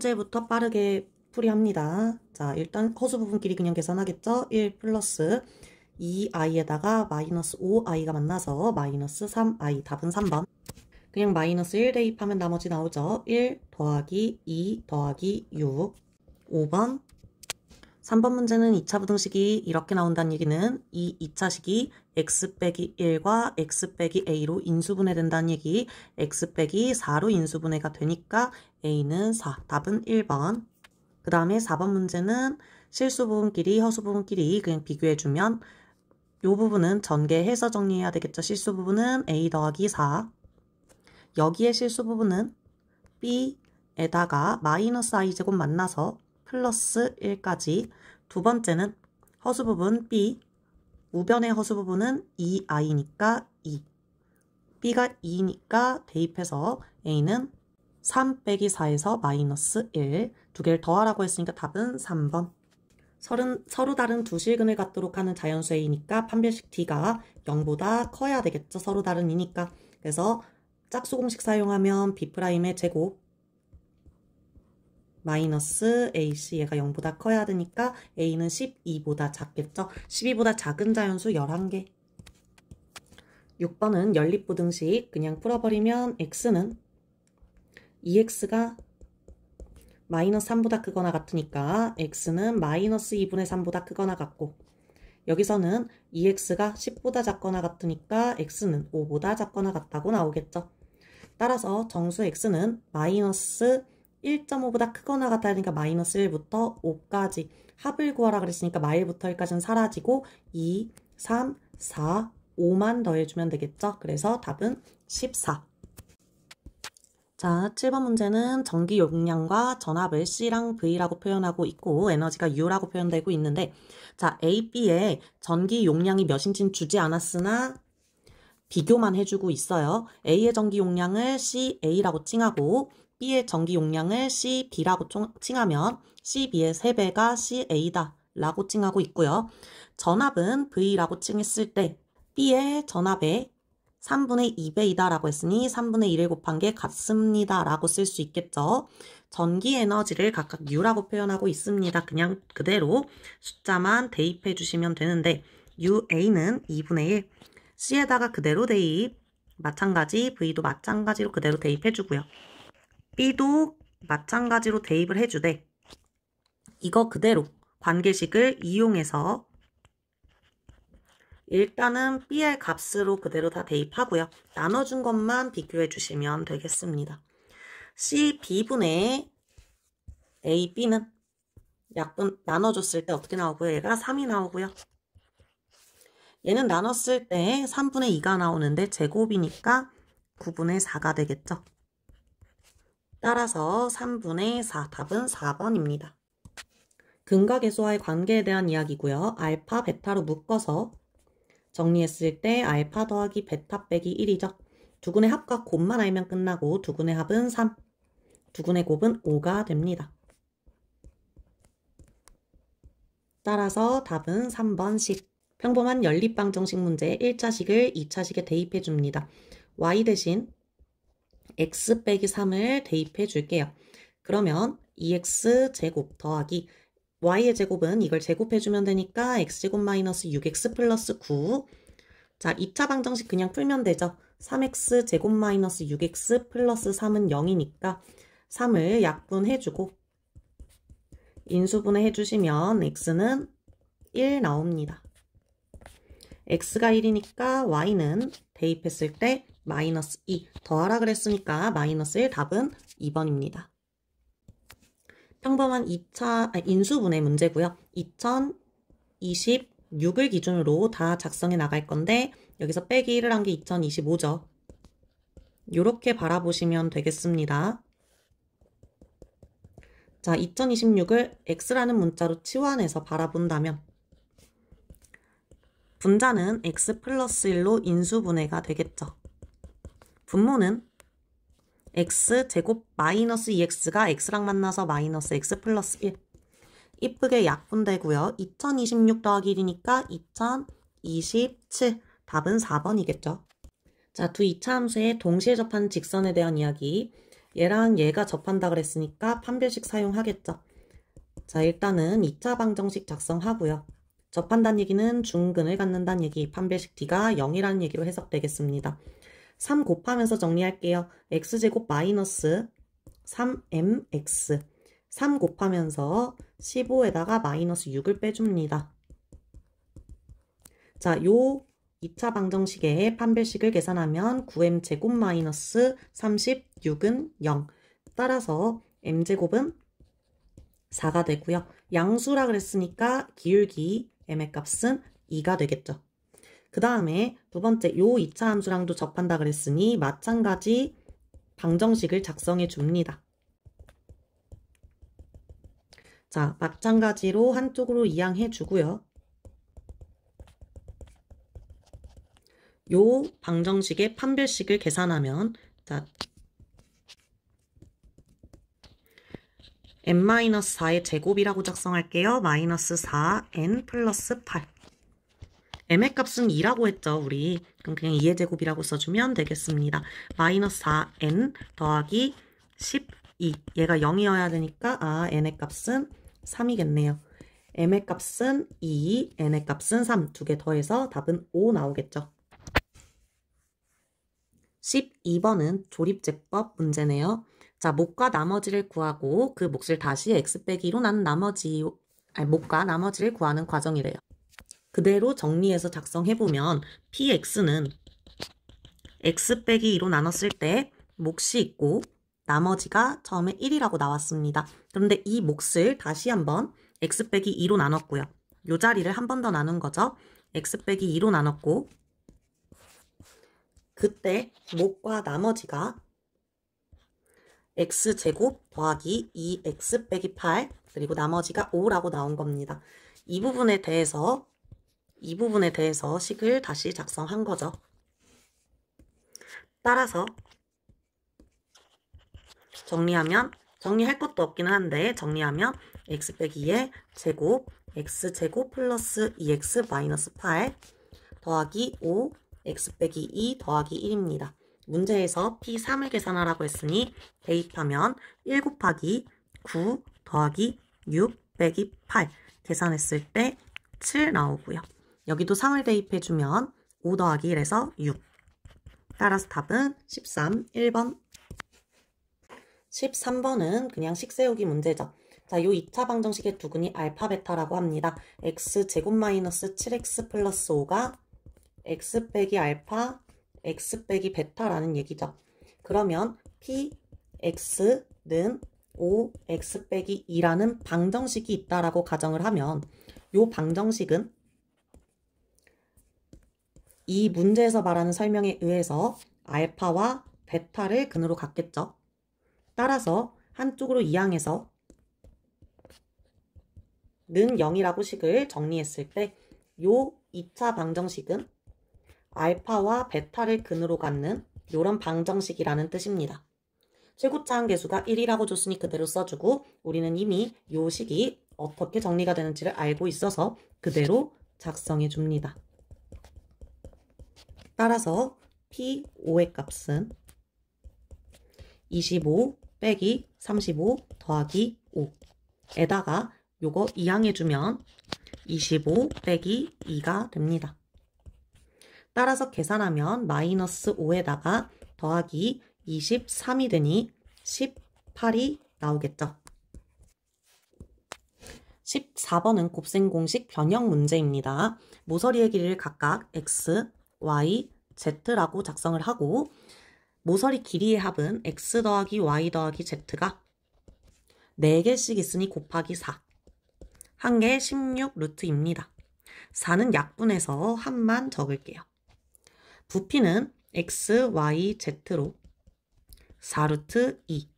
문제부터 빠르게 풀이합니다. 자, 일단 허수 부분끼리 그냥 계산하겠죠? 1 플러스 2i에다가 마이너스 5i가 만나서 마이너스 3i. 답은 3번. 그냥 마이너스 1 대입하면 나머지 나오죠? 1 더하기 2 더하기 6. 5번. 3번 문제는 2차 부등식이 이렇게 나온다는 얘기는 이 2차식이 x 빼기 1과 x 빼기 a로 인수분해된다는 얘기, x 빼기 4로 인수분해가 되니까 a는 4. 답은 1번. 그 다음에 4번 문제는 실수 부분끼리 허수 부분끼리 그냥 비교해주면 이 부분은 전개해서 정리해야 되겠죠. 실수 부분은 a 더하기 4. 여기에 실수 부분은 b에다가 마이너스 i제곱 만나서 플러스 1까지. 두 번째는 허수 부분 b, 우변의 허수 부분은 2i니까 2. b가 2니까 대입해서 a는 3 빼기 4에서 마이너스 1. 두 개를 더하라고 했으니까 답은 3번. 서로 다른 두 실근을 갖도록 하는 자연수 a니까 판별식 d가 0보다 커야 되겠죠. 서로 다른 이니까. 그래서 짝수 공식 사용하면 b'의 제곱 마이너스 ac, 얘가 0보다 커야 되니까 a는 12보다 작겠죠. 12보다 작은 자연수 11개. 6번은 연립부등식 그냥 풀어버리면 x는 2x가 마이너스 3보다 크거나 같으니까 x는 마이너스 2분의 3보다 크거나 같고, 여기서는 2x가 10보다 작거나 같으니까 x는 5보다 작거나 같다고 나오겠죠. 따라서 정수 x는 마이너스 1.5보다 크거나 같다니까 마이너스 1부터 5까지 합을 구하라 그랬으니까 마일부터 1까지는 사라지고 2, 3, 4, 5만 더해주면 되겠죠. 그래서 답은 14. 자, 7번 문제는 전기 용량과 전압을 C랑 V라고 표현하고 있고 에너지가 U라고 표현되고 있는데, 자, A, B에 전기 용량이 몇인지는 주지 않았으나 비교만 해주고 있어요. A의 전기 용량을 CA라고 칭하고 B의 전기 용량을 CB라고 칭하면 CB의 3배가 CA다 라고 칭하고 있고요. 전압은 V라고 칭했을 때 B의 전압의 3분의 2배이다 라고 했으니 3분의 1을 곱한 게 같습니다 라고 쓸 수 있겠죠. 전기 에너지를 각각 U라고 표현하고 있습니다. 그냥 그대로 숫자만 대입해 주시면 되는데 UA는 2분의 1, C에다가 그대로 대입, 마찬가지 V도 마찬가지로 그대로 대입해 주고요. B도 마찬가지로 대입을 해주되 이거 그대로 관계식을 이용해서 일단은 B의 값으로 그대로 다 대입하고요. 나눠준 것만 비교해 주시면 되겠습니다. C, B분의 A, B는 약분 나눠줬을 때 어떻게 나오고요? 얘가 3이 나오고요. 얘는 나눴을 때 3분의 2가 나오는데 제곱이니까 9분의 4가 되겠죠. 따라서 3분의 4, 답은 4번입니다. 근과 계수와의 관계에 대한 이야기고요. 알파, 베타로 묶어서 정리했을 때 알파 더하기 베타 빼기 1이죠. 두근의 합과 곱만 알면 끝나고 두근의 합은 3, 두근의 곱은 5가 됩니다. 따라서 답은 3번 10. 평범한 연립방정식 문제 1차식을 2차식에 대입해 줍니다. y 대신 x 빼기 3을 대입해 줄게요. 그러면 2x 제곱 더하기 y의 제곱은 이걸 제곱해 주면 되니까 x제곱 마이너스 6x 플러스 9. 자, 2차 방정식 그냥 풀면 되죠. 3x 제곱 마이너스 6x 플러스 3은 0이니까 3을 약분해 주고 인수분해 해주시면 x는 1 나옵니다. x가 1이니까 y는 대입했을 때 마이너스 2 더하라 그랬으니까 마이너스 1, 답은 2번입니다. 평범한 2차 인수분해 문제고요. 2026을 기준으로 다 작성해 나갈 건데 여기서 빼기 1을 한 게 2025죠. 이렇게 바라보시면 되겠습니다. 자, 2026을 x라는 문자로 치환해서 바라본다면 분자는 x 플러스 1로 인수분해가 되겠죠. 분모는 x 제곱 마이너스 2x가 x랑 만나서 마이너스 x 플러스 1. 이쁘게 약분되고요. 2026 더하기 1이니까 2027. 답은 4번이겠죠. 자, 두 2차 함수의 동시에 접하는 직선에 대한 이야기. 얘랑 얘가 접한다 그랬으니까 판별식 사용하겠죠. 자, 일단은 2차 방정식 작성하고요. 접한다는 얘기는 중근을 갖는다는 얘기, 판별식 D가 0이라는 얘기로 해석되겠습니다. 3 곱하면서 정리할게요. x제곱 마이너스 3mx 3 곱하면서 15에다가 마이너스 6을 빼줍니다. 자, 요 2차 방정식의 판별식을 계산하면 9m제곱 마이너스 36은 0. 따라서 m제곱은 4가 되고요. 양수라 그랬으니까 기울기 m의 값은 2가 되겠죠. 그 다음에 두 번째 요 2차 함수랑도 접한다 그랬으니 마찬가지 방정식을 작성해 줍니다. 자, 마찬가지로 한쪽으로 이항해 주고요. 요 방정식의 판별식을 계산하면 자, n-4의 제곱이라고 작성할게요. 마이너스 4n 플러스 8. m의 값은 2라고 했죠, 우리. 그럼 그냥 2의 제곱이라고 써주면 되겠습니다. 마이너스 4n 더하기 12. 얘가 0이어야 되니까 n의 값은 3이겠네요. m의 값은 2, n의 값은 3. 두 개 더해서 답은 5 나오겠죠. 12번은 조립제법 문제네요. 자, 목과 나머지를 구하고 그 몫을 다시 x 빼기로 난 나머지, 목과 나머지를 구하는 과정이래요. 그대로 정리해서 작성해보면 px는 x 빼기 2로 나눴을 때 몫이 있고 나머지가 처음에 1이라고 나왔습니다. 그런데 이 몫을 다시 한번 x 빼기 2로 나눴고요. 요 자리를 한 번 더 나눈 거죠. x 빼기 2로 나눴고 그때 몫과 나머지가 x제곱 더하기 2x 빼기 8 그리고 나머지가 5라고 나온 겁니다. 이 부분에 대해서 식을 다시 작성한 거죠. 따라서 정리할 것도 없기는 한데 정리하면 x 빼기 2의 제곱 x제곱 플러스 2x 마이너스 8 더하기 5 x 빼기 2 더하기 1입니다. 문제에서 P3을 계산하라고 했으니 대입하면 1 곱하기 9 더하기 6 빼기 8 계산했을 때 7 나오고요. 여기도 3을 대입해주면 5 더하기 1에서 6. 따라서 답은 13, 1번. 13번은 그냥 식 세우기 문제죠. 자, 요 2차 방정식의 두근이 알파 베타라고 합니다. x제곱 마이너스 7x 플러스 5가 x 빼기 알파, x 빼기 베타라는 얘기죠. 그러면 px는 5x 빼기 2라는 방정식이 있다라고 가정을 하면 요 방정식은 이 문제에서 말하는 설명에 의해서 알파와 베타를 근으로 갖겠죠. 따라서 한쪽으로 이항해서 는 0이라고 식을 정리했을 때 요 2차 방정식은 알파와 베타를 근으로 갖는 요런 방정식이라는 뜻입니다. 최고차 한계수가 1이라고 줬으니 그대로 써주고 우리는 이미 요 식이 어떻게 정리가 되는지를 알고 있어서 그대로 작성해 줍니다. 따라서 P5의 값은 25 빼기 35 더하기 5에다가 요거 이항해주면 25 빼기 2가 됩니다. 따라서 계산하면 마이너스 5에다가 더하기 23이 되니 18이 나오겠죠. 14번은 곱셈공식 변형 문제입니다. 모서리의 길이를 각각 x, y, z라고 작성을 하고 모서리 길이의 합은 x 더하기 y 더하기 z가 4개씩 있으니 곱하기 4. 한 개 16 루트입니다. 4는 약분해서 합만 적을게요. 부피는 x, y, z로 4루트 2.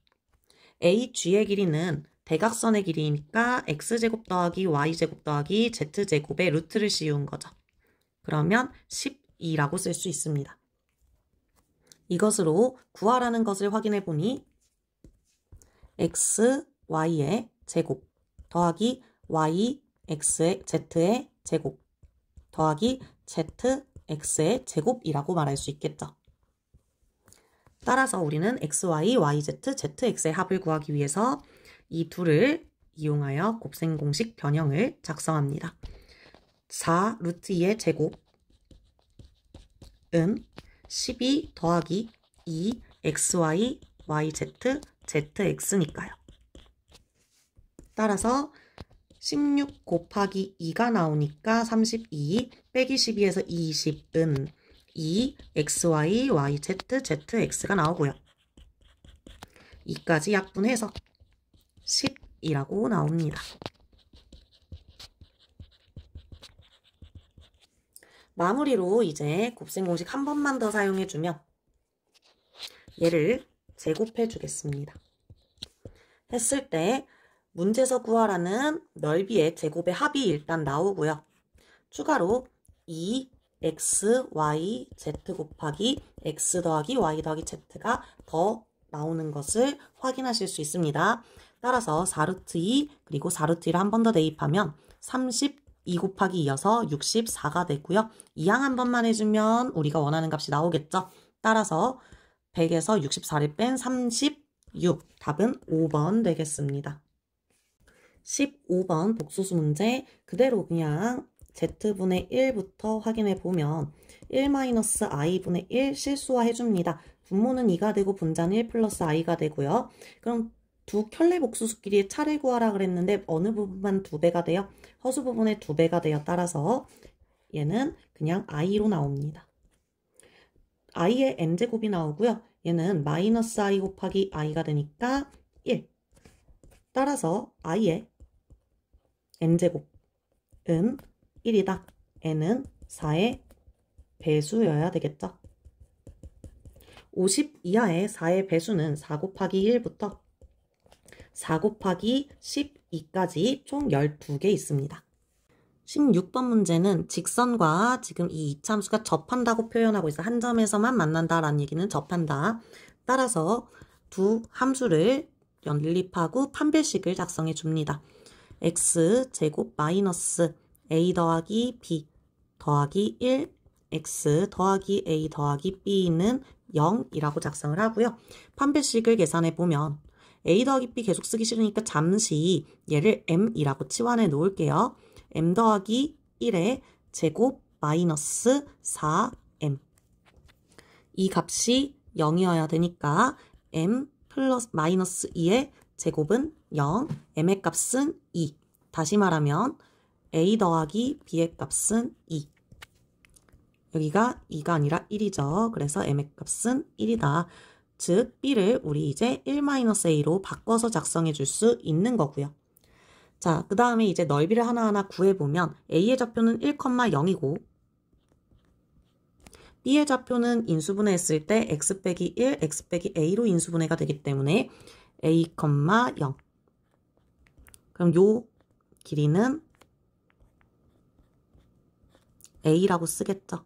AG의 길이는 대각선의 길이니까 x제곱 더하기 y제곱 더하기 z제곱의 루트를 씌운 거죠. 그러면 12라고 쓸 수 있습니다. 이것으로 구하라는 것을 확인해 보니 x, y의 제곱 더하기 y, x의 z의 제곱 더하기 z, x의 제곱이라고 말할 수 있겠죠. 따라서 우리는 xy, yz, zx의 합을 구하기 위해서 이 둘을 이용하여 곱셈 공식 변형을 작성합니다. 4 루트 2의 제곱은 12 더하기 2 xy, yz, zx니까요. 따라서 16 곱하기 2가 나오니까 32 빼기 12에서 20은 2 xy, yz, zx가 나오고요. 2까지 약분해서 10이라고 나옵니다. 마무리로 이제 곱셈 공식 한 번만 더 사용해주면 얘를 제곱해 주겠습니다. 했을 때 문제에서 구하라는 넓이의 제곱의 합이 일단 나오고요. 추가로 2x, y, z 곱하기 x 더하기 y 더하기 z가 더 나오는 것을 확인하실 수 있습니다. 따라서 4루트 2 그리고 4루트 1을 한 번 더 대입하면 32 곱하기 2여서 64가 되고요. 이항 한 번만 해주면 우리가 원하는 값이 나오겠죠. 따라서 100에서 64를 뺀 36, 답은 5번 되겠습니다. 15번 복소수 문제 그대로 그냥 z분의 1부터 확인해 보면 1-i분의 1 실수화 해줍니다. 분모는 2가 되고 분자는 1 플러스 i가 되고요. 그럼 두 켤레 복소수끼리의 차를 구하라 그랬는데 어느 부분만 2배가 돼요? 허수 부분의 2배가 돼요. 따라서 얘는 그냥 i로 나옵니다. i의 n제곱이 나오고요. 얘는 마이너스 i 곱하기 i가 되니까 1. 따라서 i의 n제곱은 1이다. n은 4의 배수여야 되겠죠. 50 이하의 4의 배수는 4 곱하기 1부터 4 곱하기 12까지 총 12개 있습니다. 16번 문제는 직선과 지금 이 이차함수가 접한다고 표현하고 있어. 한 점에서만 만난다라는 얘기는 접한다. 따라서 두 함수를 연립하고 판별식을 작성해 줍니다. x제곱 마이너스 a 더하기 b 더하기 1 x 더하기 a 더하기 b는 0이라고 작성을 하고요. 판별식을 계산해 보면 a 더하기 b 계속 쓰기 싫으니까 잠시 얘를 m이라고 치환해 놓을게요. m 더하기 1의 제곱 마이너스 4m 이 값이 0이어야 되니까 m 플러스 마이너스 2의 제곱은 0, m의 값은 2. 다시 말하면 a 더하기 b의 값은 2. 여기가 2가 아니라 1이죠. 그래서 m의 값은 1이다. 즉 b를 우리 이제 1-a로 바꿔서 작성해 줄 수 있는 거고요. 자, 그 다음에 이제 넓이를 하나하나 구해보면 a의 좌표는 1,0이고 b의 좌표는 인수분해했을 때 x 빼기 1, x 빼기 a로 인수분해가 되기 때문에 a, 0. 그럼 요 길이는 a라고 쓰겠죠.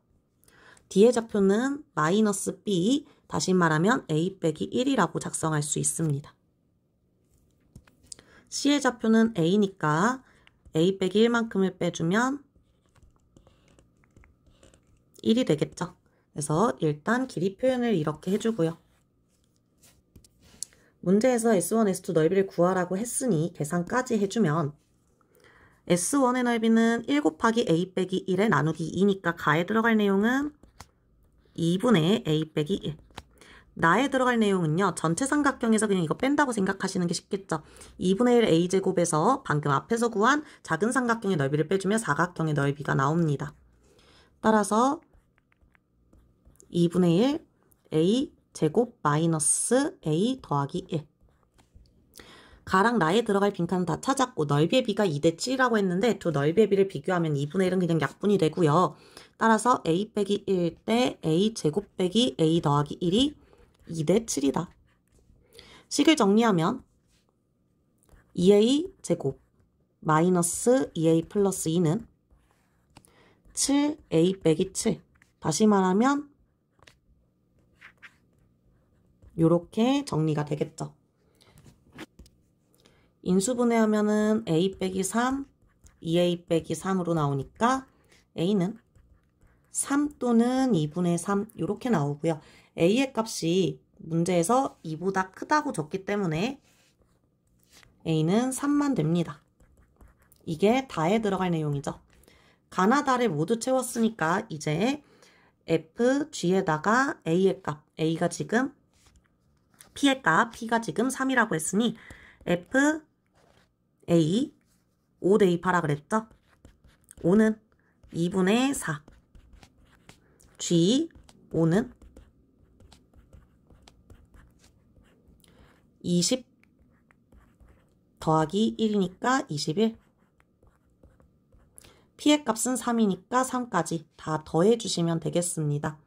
d의 좌표는 마이너스 b, 다시 말하면 a 빼기 1이라고 작성할 수 있습니다. c의 좌표는 a니까 a 빼기 1만큼을 빼주면 1이 되겠죠. 그래서 일단 길이 표현을 이렇게 해주고요. 문제에서 S1, S2 넓이를 구하라고 했으니 계산까지 해주면 S1의 넓이는 1 곱하기 A 빼기 1에 나누기 2니까 가에 들어갈 내용은 2분의 A 빼기 1. 나에 들어갈 내용은요. 전체 삼각형에서 그냥 이거 뺀다고 생각하시는 게 쉽겠죠. 2분의 1 A제곱에서 방금 앞에서 구한 작은 삼각형의 넓이를 빼주면 사각형의 넓이가 나옵니다. 따라서 2분의 1 A제곱 마이너스 A 더하기 1. 가랑 나에 들어갈 빈칸은 다 찾았고 넓이의 비가 2대 7이라고 했는데 두 넓이의 비를 비교하면 2분의 1은 그냥 약분이 되고요. 따라서 A 빼기 1 대 A 제곱 빼기 A 더하기 1이 2대 7이다. 식을 정리하면 2A 제곱 마이너스 2A 플러스 2는 7A 빼기 7. 다시 말하면 이렇게 정리가 되겠죠. 인수분해하면은 A 빼기 3, 2A 빼기 3으로 나오니까 A는 3 또는 2분의 3 이렇게 나오고요. A의 값이 문제에서 2보다 크다고 줬기 때문에 A는 3만 됩니다. 이게 다에 들어갈 내용이죠. 가나 다를 모두 채웠으니까 이제 F, G에다가 A의 값, A가 지금 P의 값, P가 지금 3이라고 했으니 F, A, 5 대입하라 그랬죠? 5는 2분의 4, G, 5는 20 더하기 1이니까 21. P의 값은 3이니까 3까지 다 더해주시면 되겠습니다.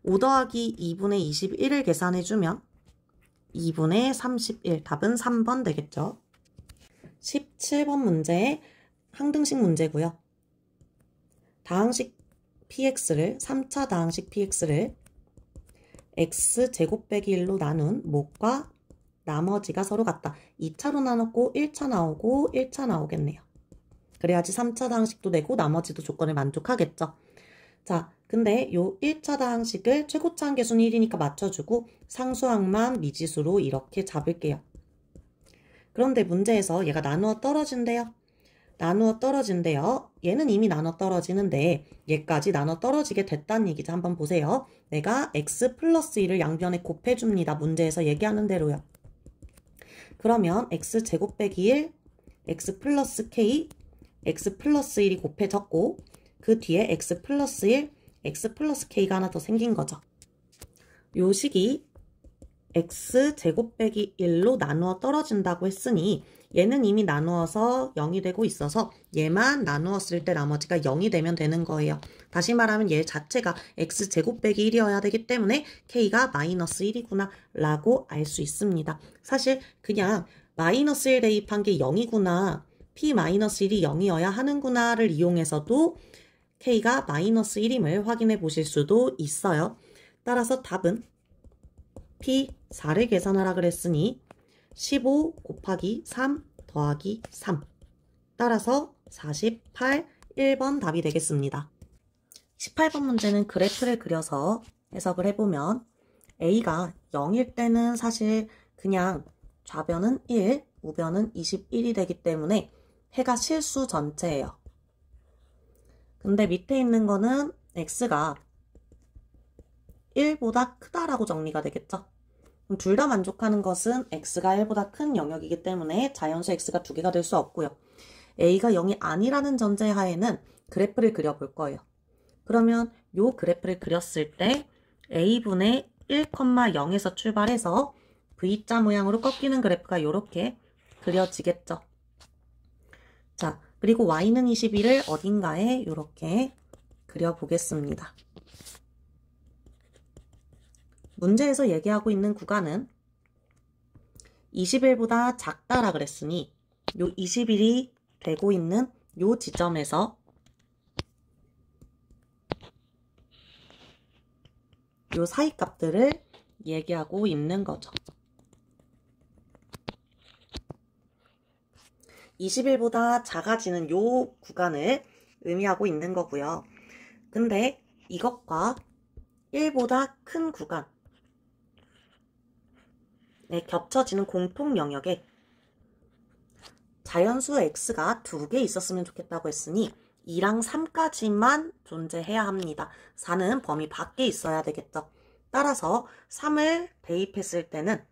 5 더하기 2분의 21을 계산해주면 2분의 31, 답은 3번 되겠죠. 17번 문제, 항등식 문제고요. 다항식 px를, 3차 다항식 px를 x제곱 빼기 1로 나눈 목과 나머지가 서로 같다. 2차로 나눴고 1차 나오고 1차 나오겠네요. 그래야지 3차 다항식도 되고 나머지도 조건을 만족하겠죠. 자, 근데 요 1차 다항식을 최고차 한계수는 1이니까 맞춰주고 상수항만 미지수로 이렇게 잡을게요. 그런데 문제에서 얘가 나누어 떨어진대요. 나누어 떨어진대요. 얘는 이미 나눠 떨어지는데 얘까지 나눠 떨어지게 됐다는 얘기죠. 한번 보세요. 내가 x 플러스 1을 양변에 곱해줍니다. 문제에서 얘기하는 대로요. 그러면 x제곱 빼기 1, x 플러스 k, x 플러스 1이 곱해졌고 그 뒤에 x 플러스 1, x 플러스 k가 하나 더 생긴 거죠. 요 식이 x제곱 빼기 1로 나누어 떨어진다고 했으니 얘는 이미 나누어서 0이 되고 있어서 얘만 나누었을 때 나머지가 0이 되면 되는 거예요. 다시 말하면 얘 자체가 x제곱 빼기 1이어야 되기 때문에 k가 마이너스 1이구나 라고 알 수 있습니다. 사실 그냥 마이너스 1 대입한 게 0이구나, p-1이 0이어야 하는구나를 이용해서도 k가 마이너스 1임을 확인해 보실 수도 있어요. 따라서 답은 P4를 계산하라 그랬으니 15 곱하기 3 더하기 3. 따라서 48, 1번 답이 되겠습니다. 18번 문제는 그래프를 그려서 해석을 해보면 A가 0일 때는 사실 그냥 좌변은 1, 우변은 21이 되기 때문에 해가 실수 전체예요. 근데 밑에 있는 거는 X가 1보다 크다라고 정리가 되겠죠. 둘 다 만족하는 것은 x가 1보다 큰 영역이기 때문에 자연수 x가 두 개가 될 수 없고요. a가 0이 아니라는 전제하에는 그래프를 그려볼 거예요. 그러면 이 그래프를 그렸을 때 a분의 1,0에서 출발해서 V자 모양으로 꺾이는 그래프가 이렇게 그려지겠죠. 자, 그리고 y는 21을 어딘가에 이렇게 그려보겠습니다. 문제에서 얘기하고 있는 구간은 21보다 작다라 그랬으니 요 21이 되고 있는 요 지점에서 요 사이 값들을 얘기하고 있는 거죠. 21보다 작아지는 요 구간을 의미하고 있는 거고요. 근데 이것과 1보다 큰 구간, 겹쳐지는 공통 영역에 자연수 x가 두 개 있었으면 좋겠다고 했으니 2랑 3까지만 존재해야 합니다. 4는 범위 밖에 있어야 되겠죠. 따라서 3을 대입했을 때는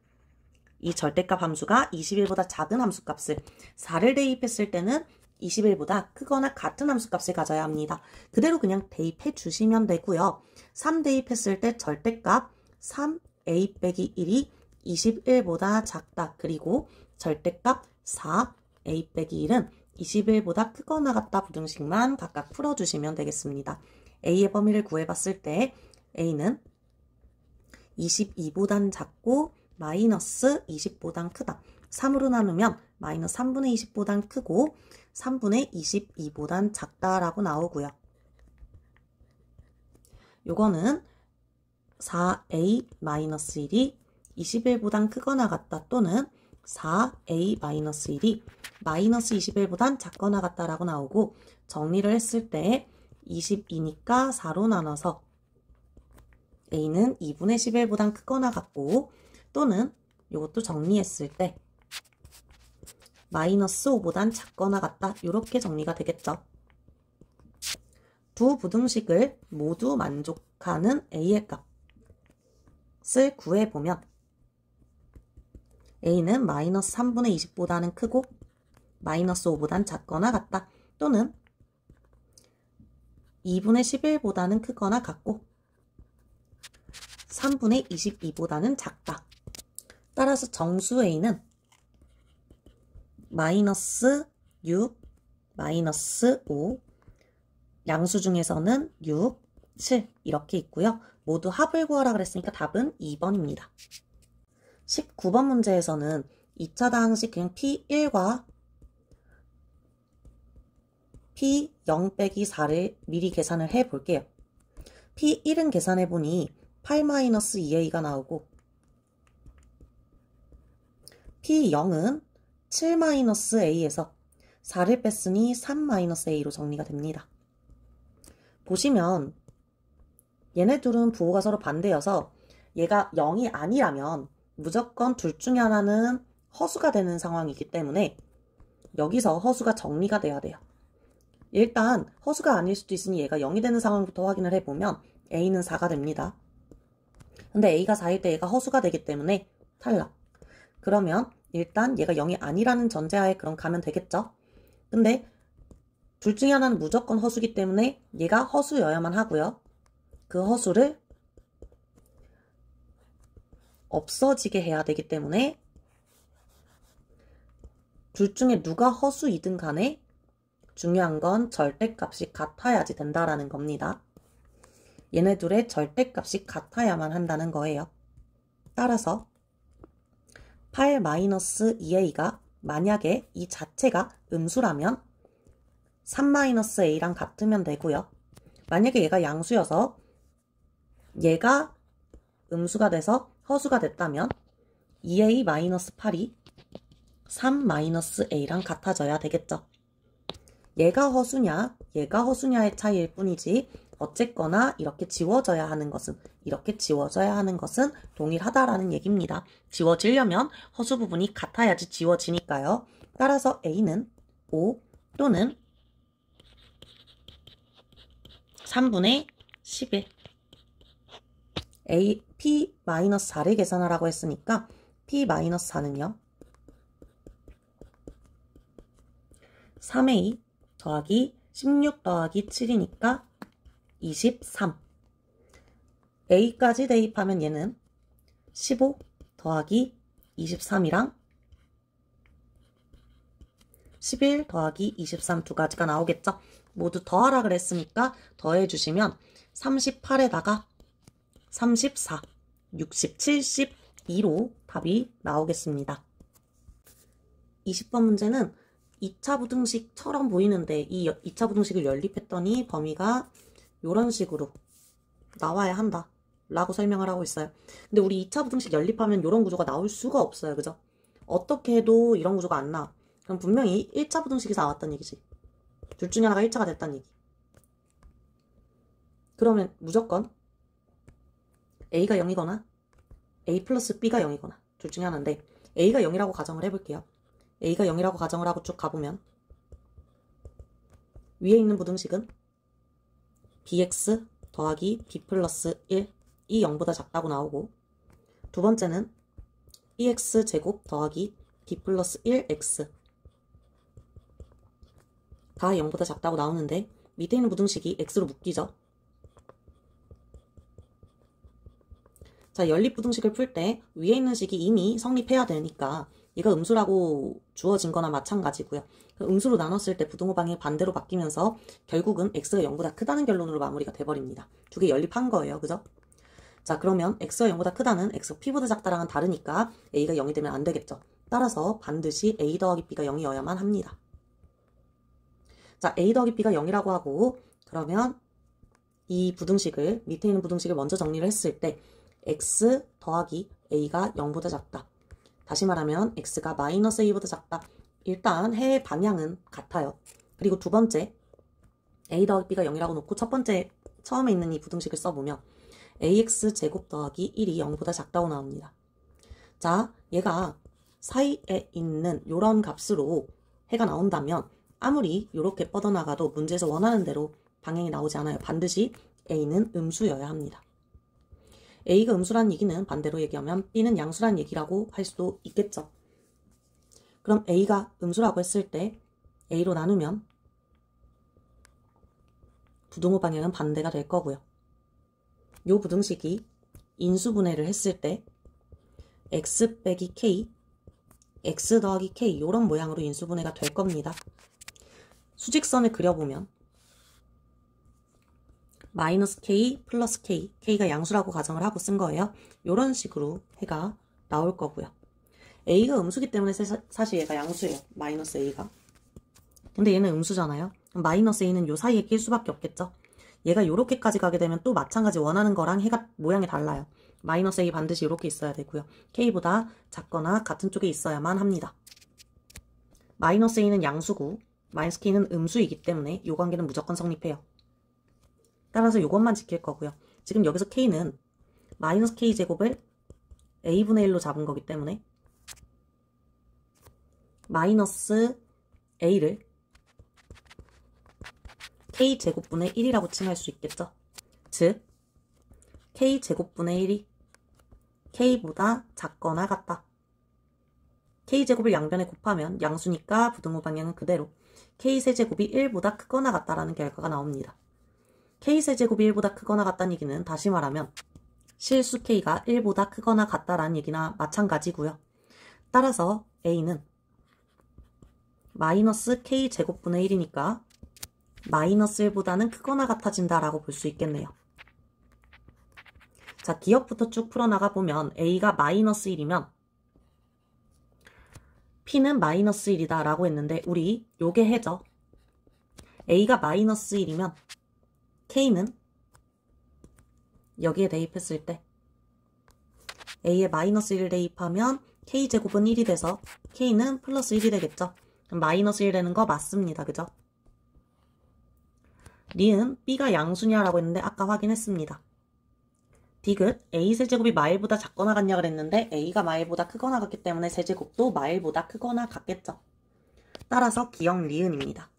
이 절대값 함수가 21보다 작은 함수값을, 4를 대입했을 때는 21보다 크거나 같은 함수값을 가져야 합니다. 그대로 그냥 대입해 주시면 되고요. 3 대입했을 때 절대값 3a 빼기 1이 21보다 작다. 그리고 절대값 4a 빼기 1은 21보다 크거나 같다 부등식만 각각 풀어주시면 되겠습니다. a의 범위를 구해봤을 때 a는 22보단 작고 마이너스 20보단 크다. 3으로 나누면 마이너스 3분의 20보단 크고 3분의 22보단 작다라고 나오고요. 요거는 4a-1이 21보단 크거나 같다 또는 4a-1이 마이너스 21보단 작거나 같다라고 나오고, 정리를 했을 때 22니까 4로 나눠서 a는 2분의 11보단 크거나 같고 또는 이것도 정리했을 때 마이너스 5보단 작거나 같다. 이렇게 정리가 되겠죠. 두 부등식을 모두 만족하는 a의 값을 구해보면 a는 마이너스 3분의 20보다는 크고 마이너스 5보단 작거나 같다. 또는 2분의 11보다는 크거나 같고 3분의 22보다는 작다. 따라서 정수 a는 마이너스 6, 마이너스 5, 양수 중에서는 6, 7 이렇게 있고요. 모두 합을 구하라 그랬으니까 답은 2번입니다. 19번 문제에서는 2차 다항식 그냥 P1과 P0 빼기 4를 미리 계산을 해 볼게요. P1은 계산해 보니 8-2a가 나오고 P0은 7-a에서 4를 뺐으니 3-a로 정리가 됩니다. 보시면 얘네 둘은 부호가 서로 반대여서 얘가 0이 아니라면 무조건 둘 중에 하나는 허수가 되는 상황이기 때문에 여기서 허수가 정리가 돼야 돼요. 일단 허수가 아닐 수도 있으니 얘가 0이 되는 상황부터 확인을 해보면 a는 4가 됩니다. 근데 a가 4일 때 얘가 허수가 되기 때문에 탈락. 그러면 일단 얘가 0이 아니라는 전제하에 그럼 가면 되겠죠. 근데 둘 중에 하나는 무조건 허수기 때문에 얘가 허수여야만 하고요. 그 허수를 없어지게 해야 되기 때문에 둘 중에 누가 허수이든 간에 중요한 건 절대값이 같아야지 된다라는 겁니다. 얘네둘의 절대값이 같아야만 한다는 거예요. 따라서 8-2a가 만약에 이 자체가 음수라면 3-a랑 같으면 되고요. 만약에 얘가 양수여서 얘가 음수가 돼서 허수가 됐다면 2a-8이 3-a랑 같아져야 되겠죠. 얘가 허수냐, 얘가 허수냐의 차이일 뿐이지 어쨌거나 이렇게 지워져야 하는 것은 동일하다라는 얘기입니다. 지워지려면 허수 부분이 같아야지 지워지니까요. 따라서 a는 5 또는 3분의 11 P-4를 계산하라고 했으니까 P-4는요 3a 더하기 16 더하기 7이니까 23 a까지 대입하면 얘는 15 더하기 23이랑 11 더하기 23 두 가지가 나오겠죠. 모두 더하라 그랬으니까 더해주시면 38에다가 34, 60, 72로 답이 나오겠습니다. 20번 문제는 2차 부등식처럼 보이는데 이 2차 부등식을 연립했더니 범위가 이런 식으로 나와야 한다 라고 설명을 하고 있어요. 근데 우리 2차 부등식 연립하면 이런 구조가 나올 수가 없어요. 그죠? 어떻게 해도 이런 구조가 안 나와. 그럼 분명히 1차 부등식에서 나왔단 얘기지. 둘 중에 하나가 1차가 됐단 얘기. 그러면 무조건 a가 0이거나 a 플러스 b가 0이거나 둘 중에 하나인데 a가 0이라고 가정을 해볼게요. a가 0이라고 가정을 하고 쭉 가보면 위에 있는 부등식은 bx 더하기 b 플러스 1이 0보다 작다고 나오고 두 번째는 bx 제곱 더하기 b 플러스 1x 다 0보다 작다고 나오는데 밑에 있는 부등식이 x로 묶이죠. 자, 연립부등식을 풀 때 위에 있는 식이 이미 성립해야 되니까 얘가 음수라고 주어진 거나 마찬가지고요. 음수로 나눴을 때 부등호 방향이 반대로 바뀌면서 결국은 x가 0보다 크다는 결론으로 마무리가 돼버립니다. 두 개 연립한 거예요. 그죠? 자, 그러면 x가 0보다 크다는 x가 p보다 작다랑은 다르니까 a가 0이 되면 안 되겠죠. 따라서 반드시 a 더하기 b가 0이어야만 합니다. 자, a 더하기 b가 0이라고 하고 그러면 이 부등식을 밑에 있는 부등식을 먼저 정리를 했을 때 x 더하기 a가 0보다 작다. 다시 말하면 x가 마이너스 a보다 작다. 일단 해의 방향은 같아요. 그리고 두 번째 a 더하기 b가 0이라고 놓고 첫 번째 처음에 있는 이 부등식을 써보면 ax 제곱 더하기 1이 0보다 작다고 나옵니다. 자, 얘가 사이에 있는 이런 값으로 해가 나온다면 아무리 이렇게 뻗어나가도 문제에서 원하는 대로 방향이 나오지 않아요. 반드시 a는 음수여야 합니다. a가 음수란 얘기는 반대로 얘기하면 b는 양수란 얘기라고 할 수도 있겠죠. 그럼 a가 음수라고 했을 때 a로 나누면 부등호 방향은 반대가 될 거고요. 요 부등식이 인수분해를 했을 때 x 빼기 k, x 더하기 k 이런 모양으로 인수분해가 될 겁니다. 수직선을 그려보면 마이너스 k 플러스 k, k가 양수라고 가정을 하고 쓴 거예요. 이런 식으로 해가 나올 거고요. a가 음수기 때문에 사실 얘가 양수예요. 마이너스 a가. 근데 얘는 음수잖아요. 마이너스 a는 요 사이에 낄 수밖에 없겠죠. 얘가 요렇게까지 가게 되면 또 마찬가지 원하는 거랑 해가 모양이 달라요. 마이너스 a 반드시 이렇게 있어야 되고요. k보다 작거나 같은 쪽에 있어야만 합니다. 마이너스 a는 양수고 마이너스 k는 음수이기 때문에 요 관계는 무조건 성립해요. 따라서 요것만 지킬 거고요. 지금 여기서 k는 마이너스 k 제곱을 a분의 1로 잡은 거기 때문에 마이너스 a를 k제곱분의 1이라고 칭할 수 있겠죠. 즉 k제곱분의 1이 k보다 작거나 같다. k제곱을 양변에 곱하면 양수니까 부등호 방향은 그대로 k세제곱이 1보다 크거나 같다라는 결과가 나옵니다. k세제곱이 1보다 크거나 같다는 얘기는 다시 말하면 실수 k가 1보다 크거나 같다라는 얘기나 마찬가지고요. 따라서 a는 마이너스 k제곱분의 1이니까 마이너스 1보다는 크거나 같아진다라고 볼 수 있겠네요. 자, 기억부터 쭉 풀어나가 보면 a가 마이너스 1이면 p는 마이너스 1이다 라고 했는데 우리 요게 해죠. a가 마이너스 1이면 k는 여기에 대입했을 때 a에 마이너스 1을 대입하면 k제곱은 1이 돼서 k는 플러스 1이 되겠죠. 그럼 마이너스 1 되는 거 맞습니다. 그죠? 리은 b가 양수냐라고 했는데 아까 확인했습니다. 디귿 a 세제곱이 마일보다 작거나 같냐 그랬는데 a가 마일보다 크거나 같기 때문에 세제곱도 마일보다 크거나 같겠죠. 따라서 기억 리은입니다.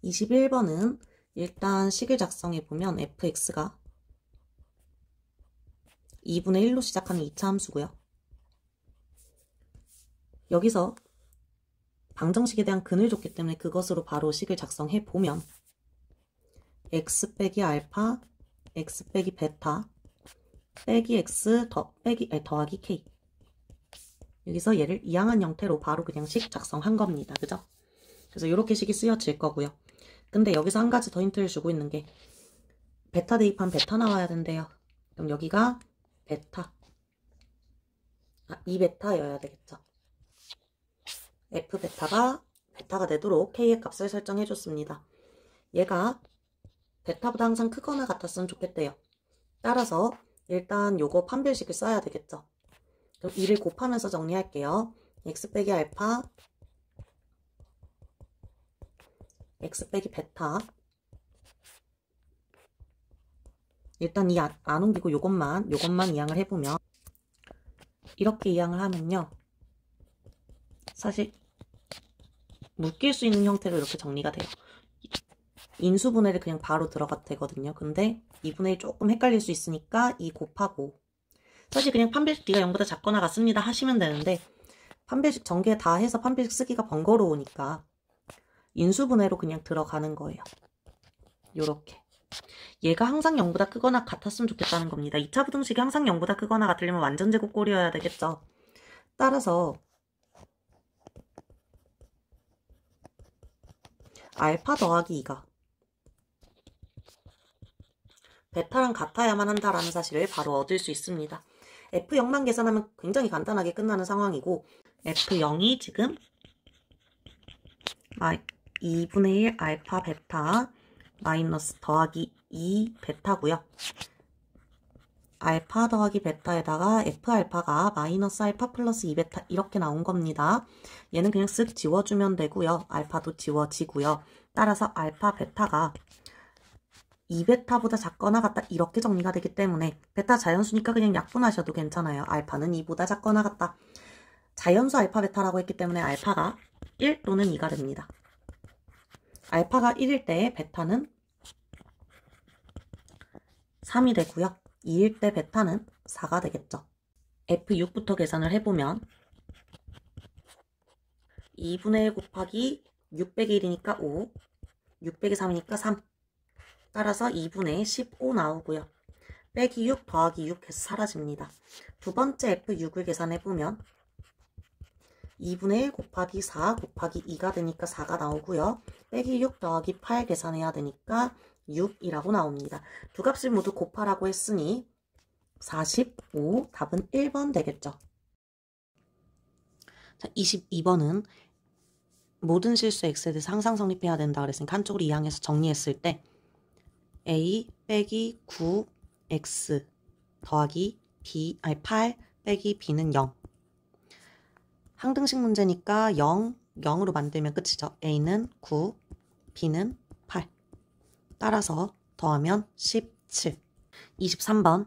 21번은 일단 식을 작성해 보면 fx가 2분의 1로 시작하는 2차 함수고요. 여기서 방정식에 대한 근을 줬기 때문에 그것으로 바로 식을 작성해 보면 x 빼기 알파, x 빼기 베타, 빼기 x 더하기 k. 여기서 얘를 이항한 형태로 바로 그냥 식 작성한 겁니다. 그죠? 그래서 이렇게 식이 쓰여질 거고요. 근데 여기서 한 가지 더 힌트를 주고 있는 게 베타 대입한 베타 나와야 된대요. 그럼 여기가 베타. 이 베타여야 되겠죠. f 베타가 되도록 k의 값을 설정해 줬습니다. 얘가 베타보다 항상 크거나 같았으면 좋겠대요. 따라서 일단 요거 판별식을 써야 되겠죠. 그럼 2를 곱하면서 정리할게요. x 빼기 알파, x 빼기 베타. 일단 이 안 옮기고 요것만 이항을 해보면 이렇게 이항을 하면요. 사실 묶일 수 있는 형태로 이렇게 정리가 돼요. 인수분해를 그냥 바로 들어가도 되거든요. 근데 2분의 1 조금 헷갈릴 수 있으니까 2 곱하고 사실 그냥 판별식 D가 0보다 작거나 같습니다 하시면 되는데 판별식 전개 다 해서 판별식 쓰기가 번거로우니까 인수분해로 그냥 들어가는 거예요. 요렇게. 얘가 항상 0보다 크거나 같았으면 좋겠다는 겁니다. 2차 부등식이 항상 0보다 크거나 같으려면 완전 제곱꼴이어야 되겠죠. 따라서 알파 더하기 2가 베타랑 같아야만 한다라는 사실을 바로 얻을 수 있습니다. F0만 계산하면 굉장히 간단하게 끝나는 상황이고 F0이 지금 2분의 1 알파 베타 마이너스 더하기 2 베타고요. 알파 더하기 베타에다가 F알파가 마이너스 알파 플러스 2베타 이렇게 나온 겁니다. 얘는 그냥 쓱 지워주면 되고요. 알파도 지워지고요. 따라서 알파 베타가 2베타보다 작거나 같다 이렇게 정리가 되기 때문에 베타 자연수니까 그냥 약분하셔도 괜찮아요. 알파는 2보다 작거나 같다. 자연수 알파 베타라고 했기 때문에 알파가 1 또는 2가 됩니다. 알파가 1일 때 베타는 3이 되고요. 2일 때 베타는 4가 되겠죠. F6부터 계산을 해보면 2분의 1 곱하기 6 빼기 1이니까 5, 6 빼기 3이니까 3. 따라서 2분의 15 나오고요. 빼기 6 더하기 6 해서 사라집니다. 두 번째 F6을 계산해보면 2분의 1 곱하기 4 곱하기 2가 되니까 4가 나오고요. 빼기 6 더하기 8 계산해야 되니까 6이라고 나옵니다. 두 값을 모두 곱하라고 했으니 45, 답은 1번 되겠죠. 자, 22번은 모든 실수 x에 대해서 항상 성립해야 된다 그랬으니까 한쪽으로 이항해서 정리했을 때 a 빼기 9x 더하기 b, 8 빼기 b는 0. 항등식 문제니까 0, 0으로 만들면 끝이죠. a는 9, b는 8. 따라서 더하면 17. 23번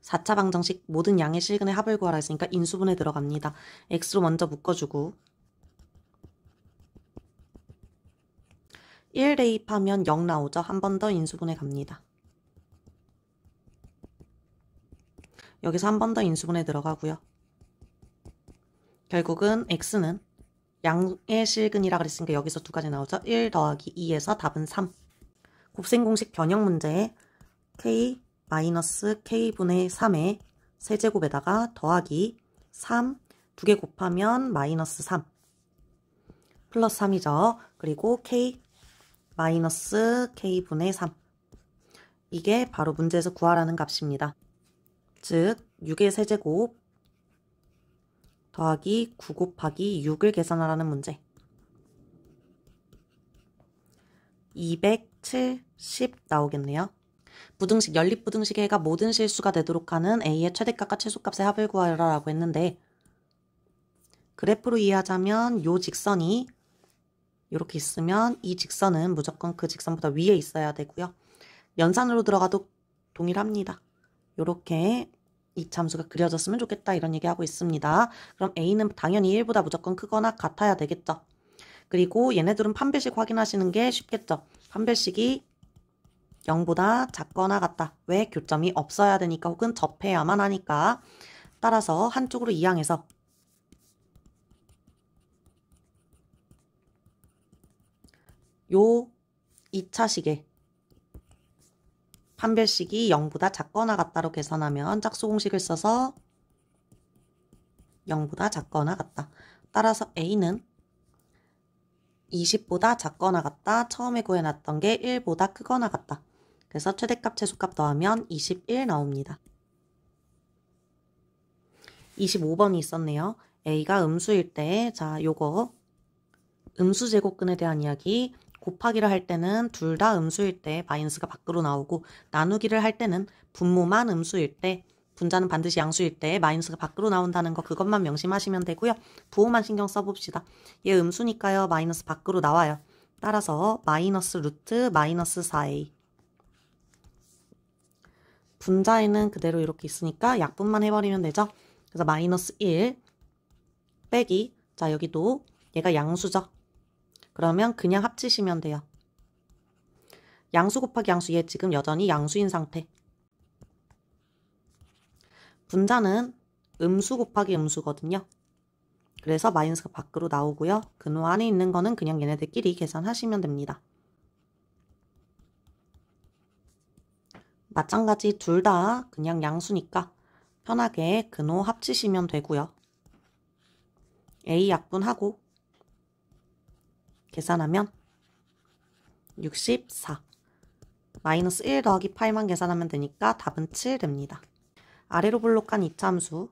4차 방정식 모든 양의 실근의 합을 구하라 했으니까 인수분해 들어갑니다. x로 먼저 묶어주고 1 대입하면 0 나오죠. 한 번 더 인수분해 갑니다. 여기서 한 번 더 인수분해 들어가고요. 결국은 x는 양의 실근이라 그랬으니까 여기서 두 가지 나오죠. 1 더하기 2에서 답은 3. 곱셈 공식 변형 문제에 k 마이너스 k분의 3의 세제곱에다가 더하기 3 두 개 곱하면 마이너스 3 플러스 3이죠. 그리고 k 마이너스 k분의 3 이게 바로 문제에서 구하라는 값입니다. 즉 6의 세제곱 더하기 9 곱하기 6을 계산하라는 문제. 270 나오겠네요. 부등식, 연립부등식의 해가 모든 실수가 되도록 하는 a의 최대값과 최소값의 합을 구하라고 했는데 그래프로 이해하자면 요 직선이 이렇게 있으면 이 직선은 무조건 그 직선보다 위에 있어야 되고요. 연산으로 들어가도 동일합니다. 이렇게 이 참수가 그려졌으면 좋겠다 이런 얘기하고 있습니다. 그럼 a는 당연히 1보다 무조건 크거나 같아야 되겠죠. 그리고 얘네들은 판별식 확인하시는 게 쉽겠죠. 판별식이 0보다 작거나 같다. 왜? 교점이 없어야 되니까 혹은 접해야만 하니까. 따라서 한쪽으로 이항해서 요 2차식의 판별식이 0보다 작거나 같다로 계산하면 짝수공식을 써서 0보다 작거나 같다. 따라서 a는 20보다 작거나 같다. 처음에 구해놨던 게 1보다 크거나 같다. 그래서 최대값 최소값 더하면 21 나옵니다. 25번이 있었네요. a가 음수일 때, 자, 요거 음수 제곱근에 대한 이야기. 곱하기를 할 때는 둘 다 음수일 때 마이너스가 밖으로 나오고 나누기를 할 때는 분모만 음수일 때 분자는 반드시 양수일 때 마이너스가 밖으로 나온다는 거 그것만 명심하시면 되고요. 부호만 신경 써봅시다. 얘 음수니까요. 마이너스 밖으로 나와요. 따라서 마이너스 루트 마이너스 4a 분자에는 그대로 이렇게 있으니까 약분만 해버리면 되죠. 그래서 마이너스 1 빼기 자 여기도 얘가 양수죠. 그러면 그냥 합치시면 돼요. 양수 곱하기 양수 얘 지금 여전히 양수인 상태. 분자는 음수 곱하기 음수거든요. 그래서 마이너스가 밖으로 나오고요. 근호 안에 있는 거는 그냥 얘네들끼리 계산하시면 됩니다. 마찬가지 둘 다 그냥 양수니까 편하게 근호 합치시면 되고요. a 약분하고 계산하면 64 마이너스 1 더하기 8만 계산하면 되니까 답은 7 됩니다. 아래로 볼록한 이차함수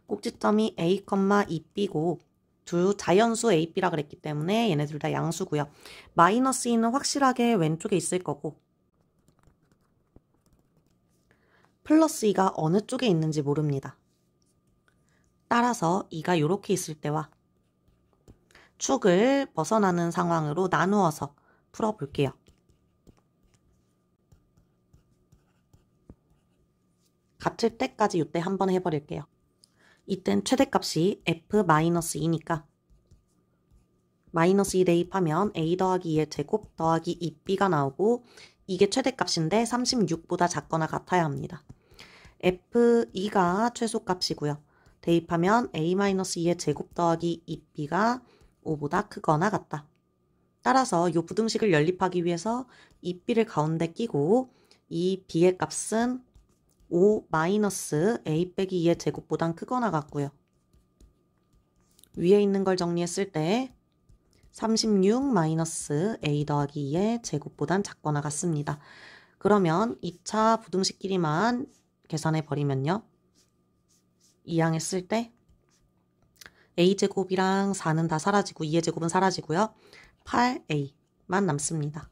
꼭지점이 a, 2b고 두 자연수 a, b라 그랬기 때문에 얘네들 다 양수고요. 마이너스 2는 확실하게 왼쪽에 있을 거고 플러스 2가 어느 쪽에 있는지 모릅니다. 따라서 2가 이렇게 있을 때와 축을 벗어나는 상황으로 나누어서 풀어볼게요. 같을 때까지 이때 한번 해버릴게요. 이땐 최대값이 f-2니까 -2 대입하면 a 더하기 2의 제곱 더하기 2b가 나오고 이게 최대값인데 36보다 작거나 같아야 합니다. f2가 최소값이고요. 대입하면 a-2의 제곱 더하기 2b가 5보다 크거나 같다. 따라서 이 부등식을 연립하기 위해서 이 b를 가운데 끼고 이 b의 값은 5 마이너스 a 빼기 2의 제곱보단 크거나 같고요. 위에 있는 걸 정리했을 때 36 마이너스 a 더하기 2의 제곱보단 작거나 같습니다. 그러면 2차 부등식끼리만 계산해 버리면요. 이항했을 때 a제곱이랑 4는 다 사라지고 2의 제곱은 사라지고요. 8a만 남습니다.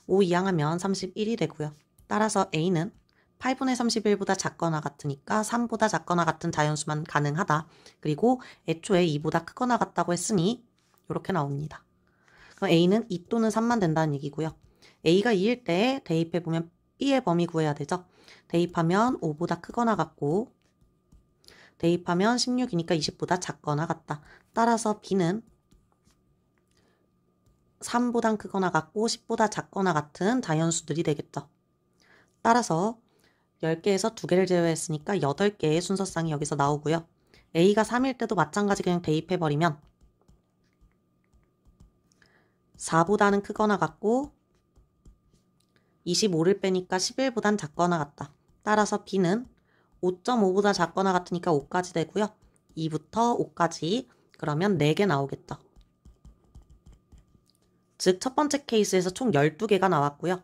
5 이항하면 31이 되고요. 따라서 a는 8분의 31보다 작거나 같으니까 3보다 작거나 같은 자연수만 가능하다. 그리고 애초에 2보다 크거나 같다고 했으니 이렇게 나옵니다. 그럼 a는 2 또는 3만 된다는 얘기고요. a가 2일 때 대입해보면 b의 범위 구해야 되죠. 대입하면 5보다 크거나 같고 대입하면 16이니까 20보다 작거나 같다. 따라서 b는 3보다 크거나 같고 10보다 작거나 같은 자연수들이 되겠죠. 따라서 10개에서 2개를 제외했으니까 8개의 순서쌍이 여기서 나오고요. a가 3일 때도 마찬가지 그냥 대입해버리면 4보다는 크거나 같고 25를 빼니까 11보단 작거나 같다. 따라서 b는 5.5보다 작거나 같으니까 5까지 되고요. 2부터 5까지 그러면 4개 나오겠죠. 즉 첫 번째 케이스에서 총 12개가 나왔고요.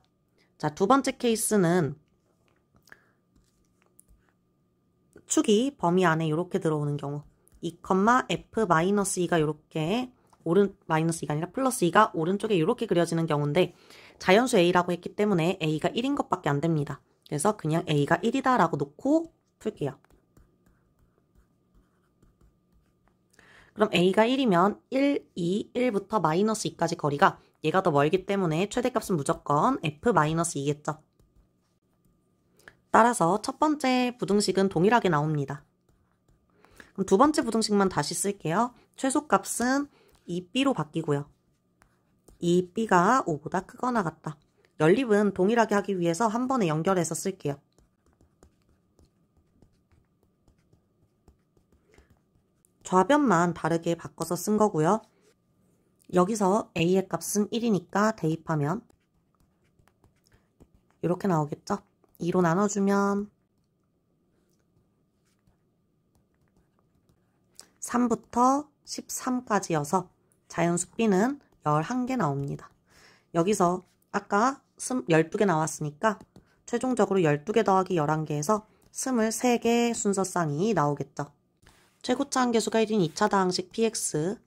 자, 두 번째 케이스는 축이 범위 안에 이렇게 들어오는 경우 2,f-2가 이렇게 마이너스 2가 아니라 플러스 2가 오른쪽에 이렇게 그려지는 경우인데 자연수 a라고 했기 때문에 a가 1인 것밖에 안 됩니다. 그래서 그냥 a가 1이다 라고 놓고 풀게요. 그럼 a가 1이면 1, 2, 1부터 마이너스 2까지 거리가 얘가 더 멀기 때문에 최대값은 무조건 f-2겠죠. 따라서 첫 번째 부등식은 동일하게 나옵니다. 그럼 두 번째 부등식만 다시 쓸게요. 최소값은 2b로 바뀌고요. 2b가 5보다 크거나 같다. 연립은 동일하게 하기 위해서 한 번에 연결해서 쓸게요. 좌변만 다르게 바꿔서 쓴 거고요. 여기서 a의 값은 1이니까 대입하면 이렇게 나오겠죠? 2로 나눠주면 3부터 13까지여서 자연수 b는 11개 나옵니다. 여기서 아까 12개 나왔으니까 최종적으로 12개 더하기 11개에서 23개 순서쌍이 나오겠죠. 최고차 한계수가 1인 2차 다항식 px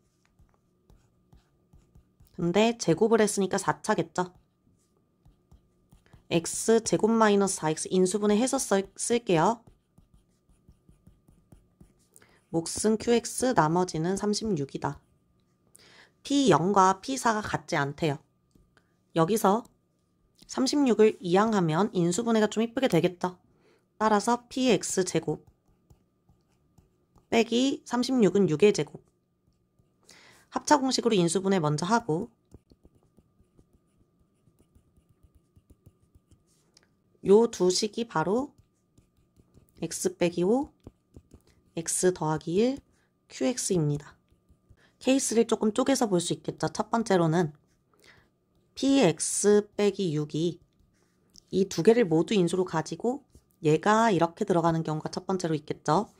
근데 제곱을 했으니까 4차겠죠. x 제곱 마이너스 4x 인수분해 해서 쓸게요. 몫은 qx 나머지는 36이다. p0과 p4가 같지 않대요. 여기서 36을 이항하면 인수분해가 좀 이쁘게 되겠죠. 따라서 px 제곱 빼기 36은 6의 제곱. 합차 공식으로 인수분해 먼저 하고 요 두 식이 바로 x 빼기 5, x 더하기 1, qx입니다. 케이스를 조금 쪼개서 볼 수 있겠죠. 첫 번째로는 px 빼기 6이 이 두 개를 모두 인수로 가지고 얘가 이렇게 들어가는 경우가 첫 번째로 있겠죠.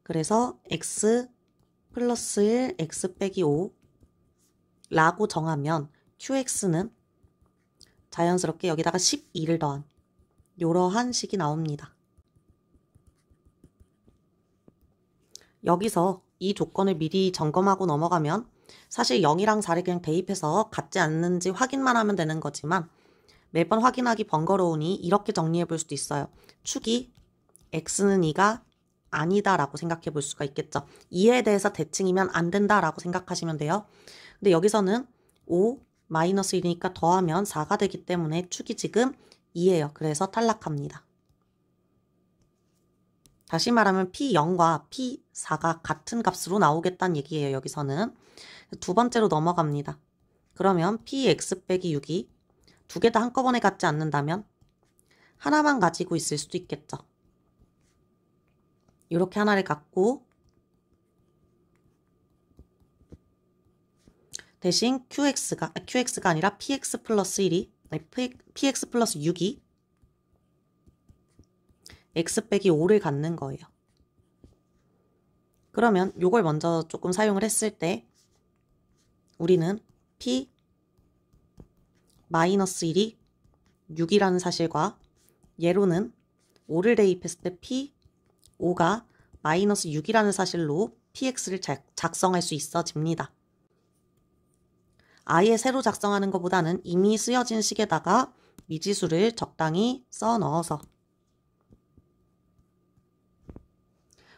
그래서 x 플러스 1, x 빼기 5 라고 정하면 qx는 자연스럽게 여기다가 12를 더한 이러한 식이 나옵니다. 여기서 이 조건을 미리 점검하고 넘어가면 사실 0이랑 4를 그냥 대입해서 같지 않는지 확인만 하면 되는 거지만 매번 확인하기 번거로우니 이렇게 정리해 볼 수도 있어요. 축이 x는 2가 아니다 라고 생각해 볼 수가 있겠죠. 2에 대해서 대칭이면 안 된다 라고 생각하시면 돼요. 근데 여기서는 5 마이너스 1이니까 더하면 4가 되기 때문에 축이 지금 2예요. 그래서 탈락합니다. 다시 말하면 P0과 P4가 같은 값으로 나오겠다는 얘기예요. 여기서는. 두 번째로 넘어갑니다. 그러면 Px 빼기 6이 두 개 다 한꺼번에 갖지 않는다면 하나만 가지고 있을 수도 있겠죠. 이렇게 하나를 갖고 대신 qx가 아니라 px 플러스 1이 px 플러스 6이 x 빼기 5를 갖는 거예요. 그러면 요걸 먼저 조금 사용을 했을 때 우리는 p 마이너스 1이 6이라는 사실과 예로는 5를 대입했을 때 p 5가 마이너스 6이라는 사실로 px를 작성할 수 있어집니다. 아예 새로 작성하는 것보다는 이미 쓰여진 식에다가 미지수를 적당히 써 넣어서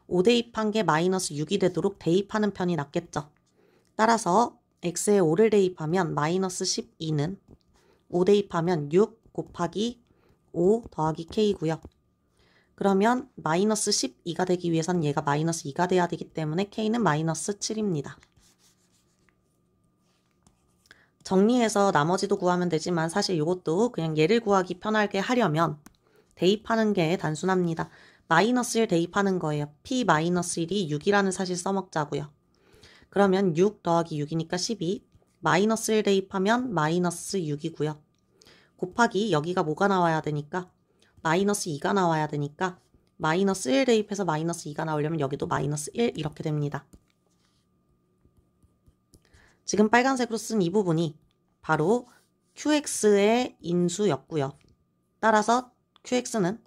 5 대입한 게 마이너스 6이 되도록 대입하는 편이 낫겠죠. 따라서 x에 5를 대입하면 마이너스 12는 5 대입하면 6 곱하기 5 더하기 k고요. 그러면 마이너스 12가 되기 위해선 얘가 마이너스 2가 돼야 되기 때문에 k는 마이너스 7입니다. 정리해서 나머지도 구하면 되지만 사실 이것도 그냥 얘를 구하기 편하게 하려면 대입하는 게 단순합니다. 마이너스 1 대입하는 거예요. p 마이너스 1이 6이라는 사실 써먹자고요. 그러면 6 더하기 6이니까 12. 마이너스 1 대입하면 마이너스 6이고요. 곱하기 여기가 뭐가 나와야 되니까 마이너스 2가 나와야 되니까 마이너스 1 대입해서 마이너스 2가 나오려면 여기도 마이너스 1 이렇게 됩니다. 지금 빨간색으로 쓴 이 부분이 바로 qx의 인수였고요. 따라서 qx는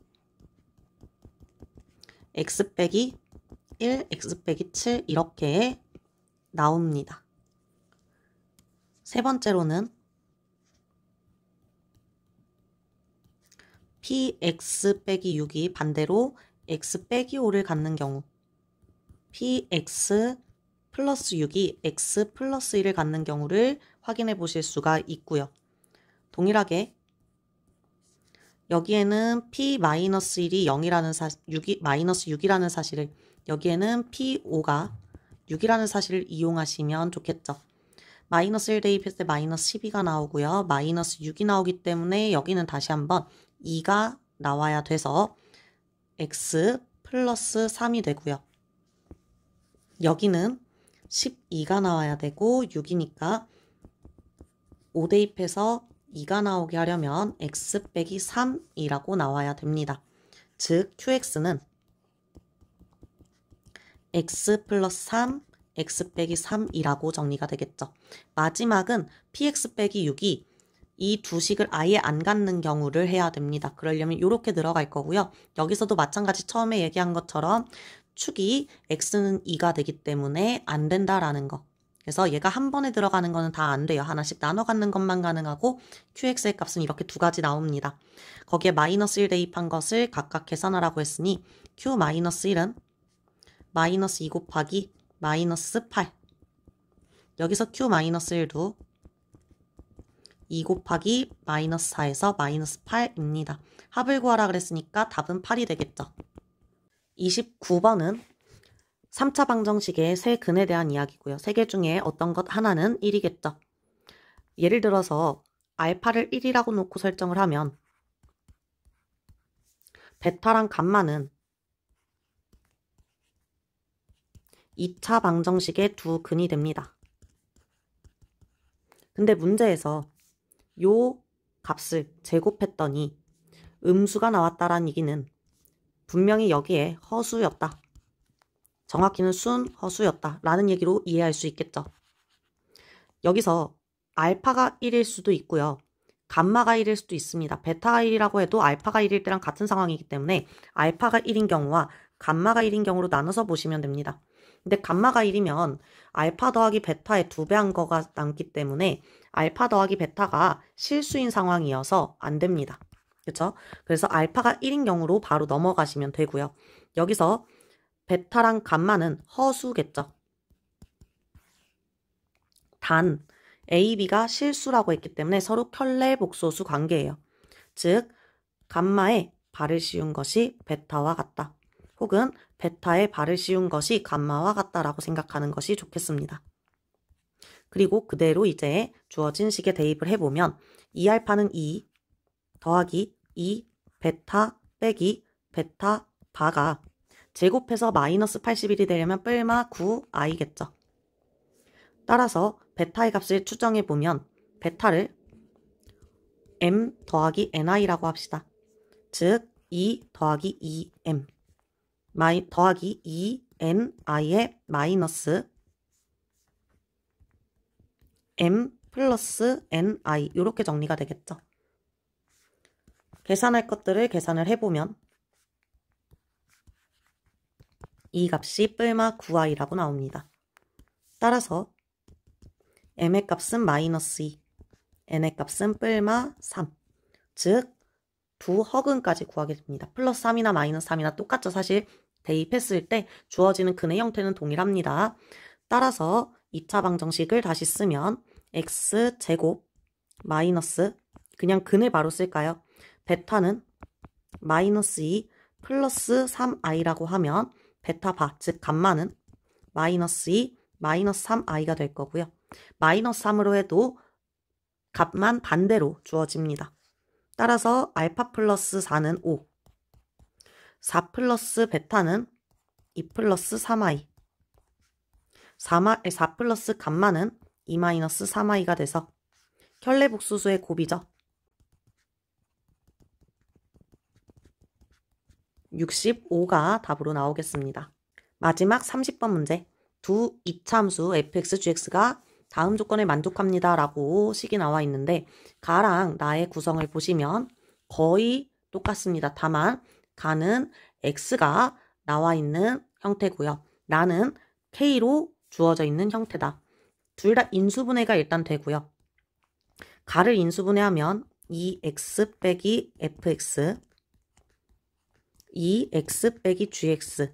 x 빼기 1, x 빼기 7 이렇게 나옵니다. 세 번째로는 px 빼기 6이 반대로 x 빼기 5를 갖는 경우 px 플러스 6이 x 플러스 1을 갖는 경우를 확인해 보실 수가 있고요. 동일하게 여기에는 p 마이너스 1이 0이라는 마이너스 6이라는 사실을 여기에는 p5가 6이라는 사실을 이용하시면 좋겠죠. 마이너스 1 대입했을 때 마이너스 12가 나오고요. 마이너스 6이 나오기 때문에 여기는 다시 한번 2가 나와야 돼서 x 플러스 3이 되고요. 여기는 12가 나와야 되고 6이니까 5 대입해서 2가 나오게 하려면 x 빼기 3이라고 나와야 됩니다. 즉 qx는 x 플러스 3, x 빼기 3이라고 정리가 되겠죠. 마지막은 px 빼기 6이 이 두 식을 아예 안 갖는 경우를 해야 됩니다. 그러려면 이렇게 들어갈 거고요. 여기서도 마찬가지 처음에 얘기한 것처럼 축이 x는 2가 되기 때문에 안 된다라는 거. 그래서 얘가 한 번에 들어가는 거는 다 안 돼요. 하나씩 나눠 갖는 것만 가능하고 qx의 값은 이렇게 두 가지 나옵니다. 거기에 마이너스 1 대입한 것을 각각 계산하라고 했으니 q 마이너스 1은 마이너스 2 곱하기 마이너스 8. 여기서 q 마이너스 1도 2 곱하기 마이너스 4에서 마이너스 8입니다. 합을 구하라 그랬으니까 답은 8이 되겠죠. 29번은 3차 방정식의 세 근에 대한 이야기고요. 세 개 중에 어떤 것 하나는 1이겠죠. 예를 들어서 알파를 1이라고 놓고 설정을 하면 베타랑 감마는 2차 방정식의 두 근이 됩니다. 근데 문제에서 요 값을 제곱했더니 음수가 나왔다라는 얘기는 분명히 여기에 허수였다. 정확히는 순 허수였다 라는 얘기로 이해할 수 있겠죠. 여기서 알파가 1일 수도 있고요. 감마가 1일 수도 있습니다. 베타가 1이라고 해도 알파가 1일 때랑 같은 상황이기 때문에 알파가 1인 경우와 감마가 1인 경우로 나눠서 보시면 됩니다. 근데 감마가 1이면 알파 더하기 베타의 2배 한 거가 남기 때문에 알파 더하기 베타가 실수인 상황이어서 안 됩니다. 그렇죠? 그래서 알파가 1인 경우로 바로 넘어가시면 되고요. 여기서 베타랑 감마는 허수겠죠. 단 A, B가 실수라고 했기 때문에 서로 켤레복소수 관계예요. 즉 감마에 발을 씌운 것이 베타와 같다. 혹은 베타에 발을 씌운 것이 감마와 같다라고 생각하는 것이 좋겠습니다. 그리고 그대로 이제 주어진 식에 대입을 해보면 2알파는 2 더하기 2 베타 빼기 베타 바가 제곱해서 마이너스 81이 되려면 뿔마 9i겠죠. 따라서 베타의 값을 추정해보면 베타를 m 더하기 ni라고 합시다. 즉 2 더하기 2m 더하기 2ni의 마이너스 m 플러스 ni 이렇게 정리가 되겠죠. 계산할 것들을 계산을 해보면 이 값이 뿔마 9i라고 나옵니다. 따라서 m의 값은 마이너스 2, n의 값은 뿔마 3, 즉 두 허근까지 구하게 됩니다. 플러스 3이나 마이너스 3이나 똑같죠. 사실 대입했을 때 주어지는 근의 형태는 동일합니다. 따라서 2차 방정식을 다시 쓰면 x제곱 마이너스 그냥 근을 바로 쓸까요? 베타는 마이너스 2 플러스 3i라고 하면 베타 바, 즉 감마는 마이너스 2 마이너스 3i가 될 거고요. 마이너스 3으로 해도 값만 반대로 주어집니다. 따라서 알파 플러스 4는 5, 4 플러스 베타는 2 플러스 3i, 4 플러스 감마는 2 마이너스 3i가 돼서 켤레복수수의 곱이죠. 65가 답으로 나오겠습니다. 마지막 30번 문제. 두 이차함수 fx, gx가 다음 조건에 만족합니다 라고 식이 나와 있는데 가랑 나의 구성을 보시면 거의 똑같습니다. 다만 가는 x가 나와 있는 형태고요. 나는 k로 주어져 있는 형태다. 둘 다 인수분해가 일단 되고요. 가를 인수분해하면 2x 빼기 fx 2x 빼기 gx는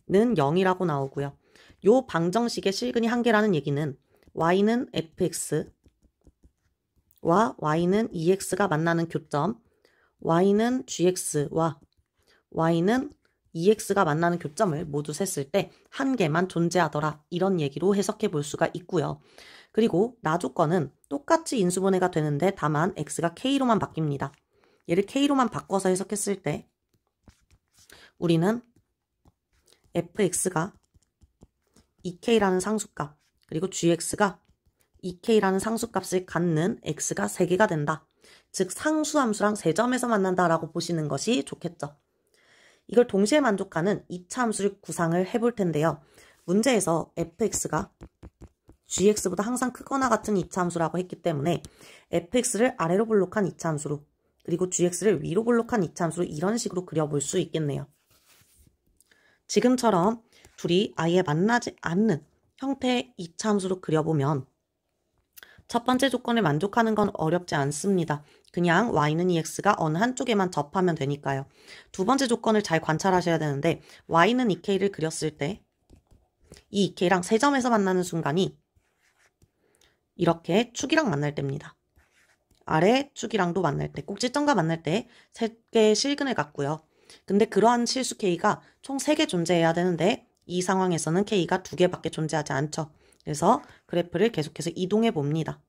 0이라고 나오고요. 요 방정식의 실근이 한 개라는 얘기는 y는 fx와 y는 2x가 만나는 교점, y는 gx와 y는 2x가 만나는 교점을 모두 셌을 때 한 개만 존재하더라. 이런 얘기로 해석해 볼 수가 있고요. 그리고 나 조건은 똑같이 인수분해가 되는데 다만 x가 k로만 바뀝니다. 얘를 k로만 바꿔서 해석했을 때 우리는 fx가 2k라는 상수값 그리고 gx가 2k라는 상수값을 갖는 x가 3개가 된다. 즉 상수함수랑 세점에서 만난다라고 보시는 것이 좋겠죠. 이걸 동시에 만족하는 2차 함수를 구상을 해볼 텐데요. 문제에서 fx가 gx보다 항상 크거나 같은 2차 함수라고 했기 때문에 fx를 아래로 볼록한 2차 함수로 그리고 gx를 위로 볼록한 2차 함수로 이런 식으로 그려볼 수 있겠네요. 지금처럼 둘이 아예 만나지 않는 형태의 2차 함수로 그려보면 첫 번째 조건을 만족하는 건 어렵지 않습니다. 그냥 y는 2x가 어느 한쪽에만 접하면 되니까요. 두 번째 조건을 잘 관찰하셔야 되는데 y는 2k를 그렸을 때 이 2k랑 세점에서 만나는 순간이 이렇게 축이랑 만날 때입니다. 아래 축이랑도 만날 때, 꼭지점과 만날 때 3개의 실근을 갖고요. 근데 그러한 실수 k가 총 3개 존재해야 되는데 이 상황에서는 k가 2개밖에 존재하지 않죠. 그래서 그래프를 계속해서 이동해 봅니다.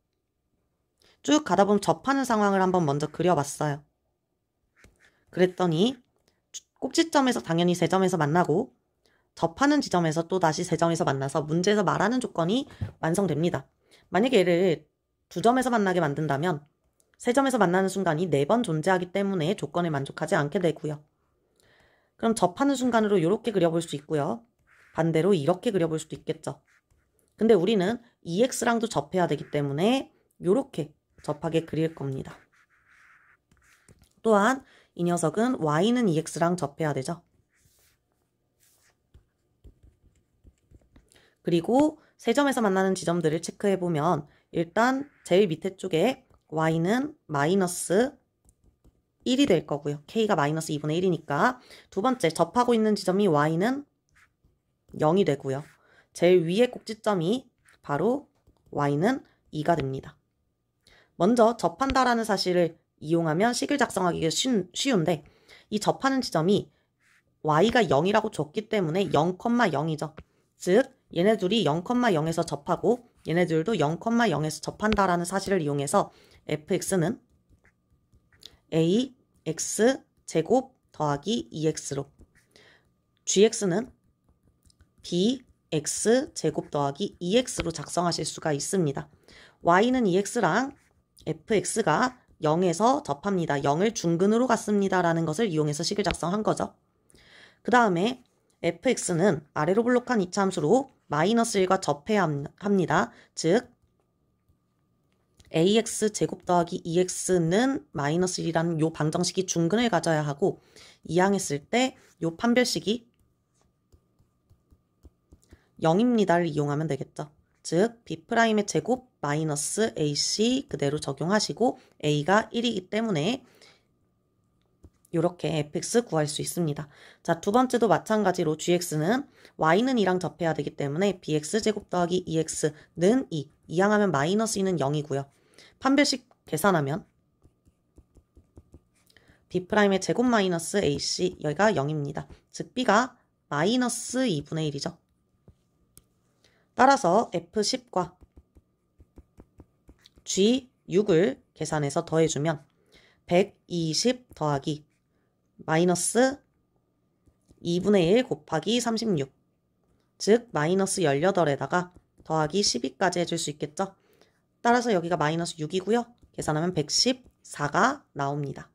쭉 가다 보면 접하는 상황을 한번 먼저 그려봤어요. 그랬더니 꼭지점에서 당연히 세점에서 만나고 접하는 지점에서 또 다시 세점에서 만나서 문제에서 말하는 조건이 완성됩니다. 만약에 얘를 2점에서 만나게 만든다면 세점에서 만나는 순간이 4번 존재하기 때문에 조건을 만족하지 않게 되고요. 그럼 접하는 순간으로 이렇게 그려볼 수 있고요. 반대로 이렇게 그려볼 수도 있겠죠. 근데 우리는 2x랑도 접해야 되기 때문에 이렇게 접하게 그릴 겁니다. 또한 이 녀석은 y는 2x랑 접해야 되죠. 그리고 세점에서 만나는 지점들을 체크해보면 일단 제일 밑에 쪽에 y는 마이너스 1이 될 거고요. k가 마이너스 2분의 1이니까 두 번째 접하고 있는 지점이 y는 0이 되고요. 제일 위에 꼭지점이 바로 y는 2가 됩니다. 먼저 접한다라는 사실을 이용하면 식을 작성하기가 쉬운데 이 접하는 지점이 y가 0이라고 줬기 때문에 0,0이죠. 즉 얘네 둘이 0,0에서 접하고 얘네들도 0,0에서 접한다라는 사실을 이용해서 fx는 ax 제곱 더하기 2x로 gx는 bx 제곱 더하기 2x로 작성하실 수가 있습니다. y는 2x랑 fx가 0에서 접합니다. 0을 중근으로 갖습니다. 라는 것을 이용해서 식을 작성한 거죠. 그 다음에 fx는 아래로 블록한 이차함수로 마이너스 1과 접해야 합니다. 즉 ax 제곱 더하기 2x는 마이너스 1이라는 요 방정식이 중근을 가져야 하고 이항했을 때 요 판별식이 0입니다를 이용하면 되겠죠. 즉 b'의 제곱 마이너스 ac 그대로 적용하시고 a가 1이기 때문에 이렇게 fx 구할 수 있습니다. 자, 두 번째도 마찬가지로 gx는 y는 2랑 접해야 되기 때문에 bx 제곱 더하기 2x는 2. 이항하면 마이너스 2는 0이고요. 판별식 계산하면 b'의 제곱 마이너스 ac 여기가 0입니다. 즉 b가 마이너스 2분의 1이죠. 따라서 F10과 G6을 계산해서 더해주면 120 더하기 마이너스 2분의 1 곱하기 36 즉 마이너스 18에다가 더하기 12까지 해줄 수 있겠죠. 따라서 여기가 마이너스 6이고요. 계산하면 114가 나옵니다.